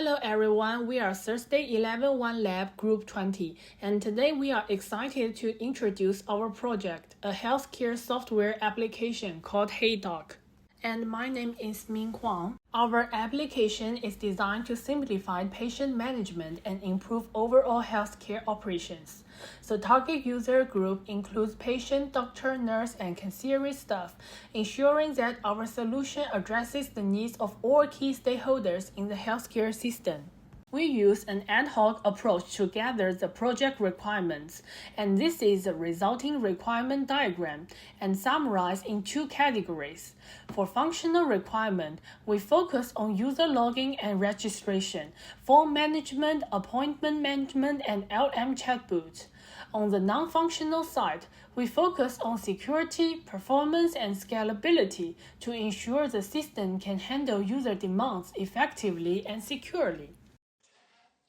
Hello everyone, we are Thursday 11-1 Lab Group 20, and today we are excited to introduce our project, a healthcare software application called HeyDoc. And my name is Huang. Our application is designed to simplify patient management and improve overall healthcare operations. The target user group includes patient, doctor, nurse, and concierge staff, ensuring that our solution addresses the needs of all key stakeholders in the healthcare system. We use an ad hoc approach to gather the project requirements, and this is the resulting requirement diagram and summarized in two categories. For functional requirement, we focus on user login and registration, form management, appointment management, and LM chatbot. On the non-functional side, we focus on security, performance, and scalability to ensure the system can handle user demands effectively and securely.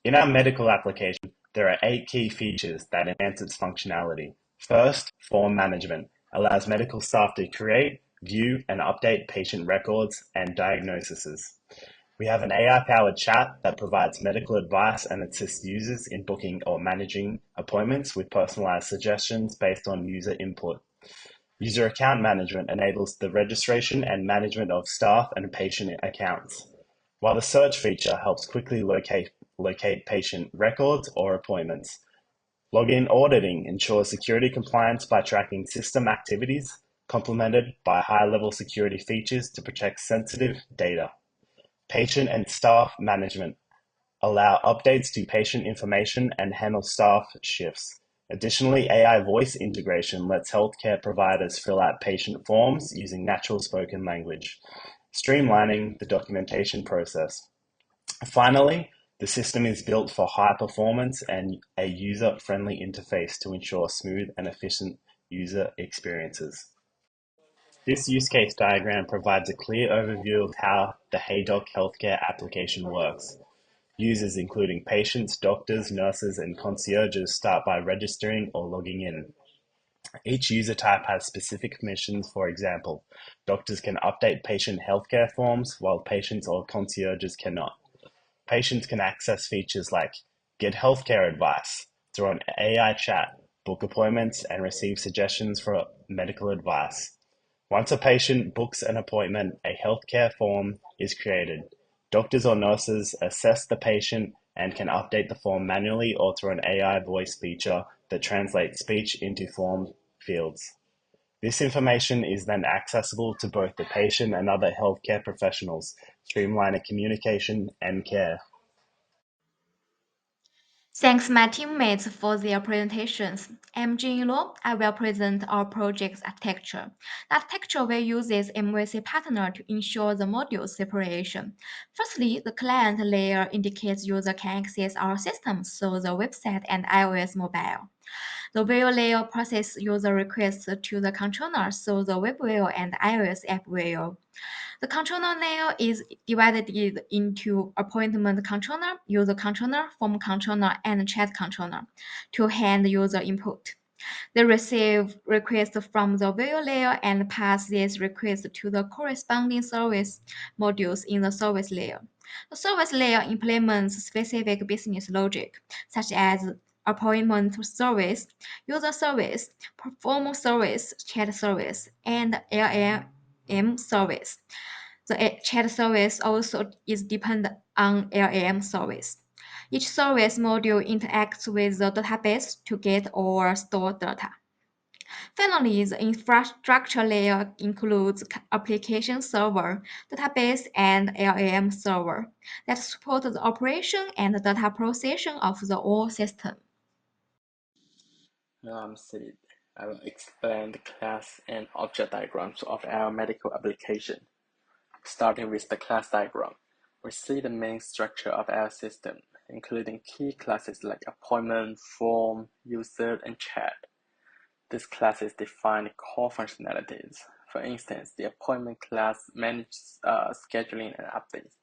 In our medical application, there are 8 key features that enhance its functionality. First, form management allows medical staff to create, view, and update patient records and diagnoses. We have an AI-powered chat that provides medical advice and assists users in booking or managing appointments with personalized suggestions based on user input. User account management enables the registration and management of staff and patient accounts, while the search feature helps quickly locate patient records or appointments. Login auditing ensures security compliance by tracking system activities, complemented by high-level security features to protect sensitive data. Patient and staff management allow updates to patient information and handle staff shifts. Additionally, AI voice integration lets healthcare providers fill out patient forms using natural spoken language, streamlining the documentation process. Finally, the system is built for high performance and a user-friendly interface to ensure smooth and efficient user experiences. This use case diagram provides a clear overview of how the HeyDoc healthcare application works. Users, including patients, doctors, nurses, and concierges, start by registering or logging in. Each user type has specific permissions. For example, doctors can update patient healthcare forms, while patients or concierges cannot. Patients can access features like get healthcare advice through an AI chat, book appointments, and receive suggestions for medical advice. Once a patient books an appointment, a healthcare form is created. Doctors or nurses assess the patient and can update the form manually or through an AI voice feature that translates speech into form fields. This information is then accessible to both the patient and other healthcare professionals, streamlining communication and care. Thanks my teammates for their presentations. I'm Jin Luo. I will present our project's architecture. The architecture will use MVC partner to ensure the module separation. Firstly, the client layer indicates user can access our system through the website and iOS mobile. The view layer processes user requests to the controller through the web view and iOS app view. The controller layer is divided into appointment controller, user controller, form controller, and chat controller to handle user input. They receive requests from the view layer and pass these requests to the corresponding service modules in the service layer. The service layer implements specific business logic, such as appointment service, user service, perform service, chat service, and LLM service. The chat service also is dependent on LLM service. Each service module interacts with the database to get or store data. Finally, the infrastructure layer includes application server, database, and LLM server that support the operation and data processing of the whole system. Now I'm Sid. I will explain the class and object diagrams of our medical application. Starting with the class diagram, we see the main structure of our system, including key classes like appointment, form, user, and chat. These classes define core functionalities. For instance, the appointment class manages scheduling and updates,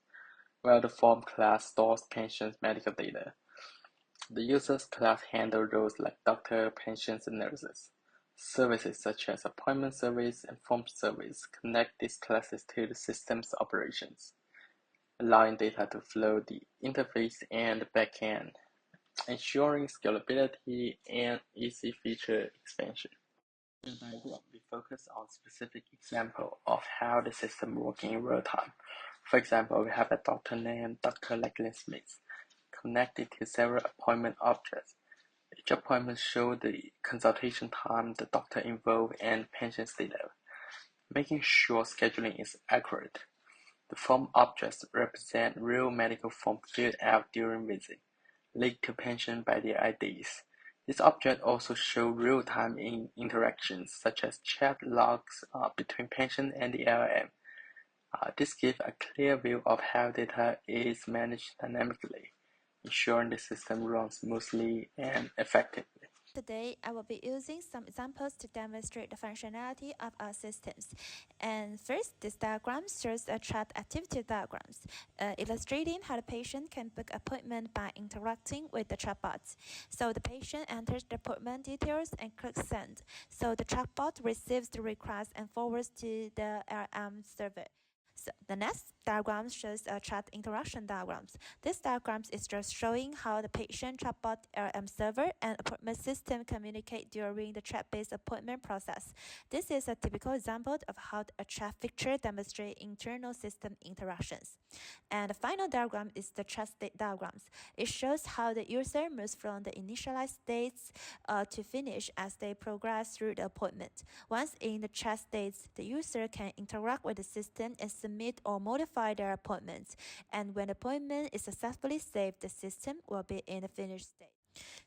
while the form class stores patients' medical data. The users class handles roles like doctor, patients, and nurses. Services such as appointment service and form service connect these classes to the system's operations. allowing data to flow the interface and backend, ensuring scalability and easy feature expansion. In the diagram, we focus on specific example of how the system works in real time. For example, we have a doctor named Dr. Liang Smith connected to several appointment objects. Each appointment shows the consultation time, the doctor involved, and patient status, making sure scheduling is accurate. The form objects represent real medical forms filled out during visit, linked to patient by their IDs. This object also shows real-time interactions, such as chat logs between patient and the LLM. This gives a clear view of how data is managed dynamically, ensuring the system runs smoothly and effectively. Today, I will be using some examples to demonstrate the functionality of our systems. And first, this diagram shows a chat activity diagrams, illustrating how the patient can book appointment by interacting with the chatbot. So the patient enters the appointment details and clicks send. So the chatbot receives the request and forwards to the LLM server. So the next diagram shows a chat interaction diagrams. This diagram is just showing how the patient, chatbot, LM server, and appointment system communicate during the chat-based appointment process. This is a typical example of how a chat feature demonstrates internal system interactions. And the final diagram is the chat state diagrams. It shows how the user moves from the initialized states to finish as they progress through the appointment. Once in the chat states, the user can interact with the system and submit or modify their appointments. And when the appointment is successfully saved, the system will be in the finished state.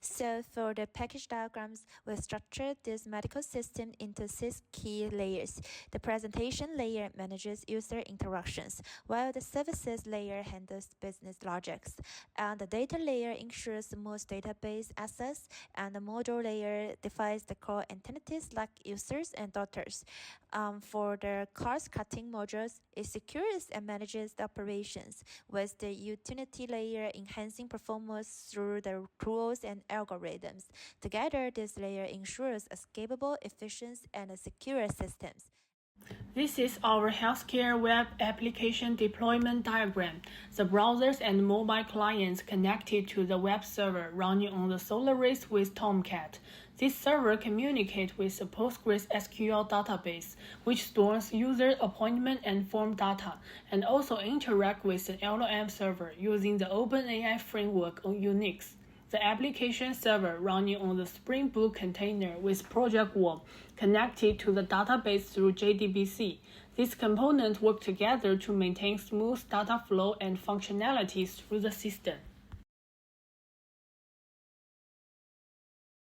So for the package diagrams, we structured this medical system into 6 key layers. The presentation layer manages user interactions, while the services layer handles business logics. And the data layer ensures smooth database access, and the module layer defines the core entities like users and doctors. For the cost-cutting modules, it secures and manages the operations, with the utility layer enhancing performance through the rules and algorithms. Together, this layer ensures a scalable, efficient, and secure systems. This is our healthcare web application deployment diagram. The browsers and mobile clients connected to the web server running on the Solaris with Tomcat. This server communicates with the PostgreSQL database, which stores user appointment and form data, and also interacts with the LLM server using the OpenAI framework on Unix. The application server running on the Spring Boot container with Project Warm connected to the database through JDBC. These components work together to maintain smooth data flow and functionalities through the system.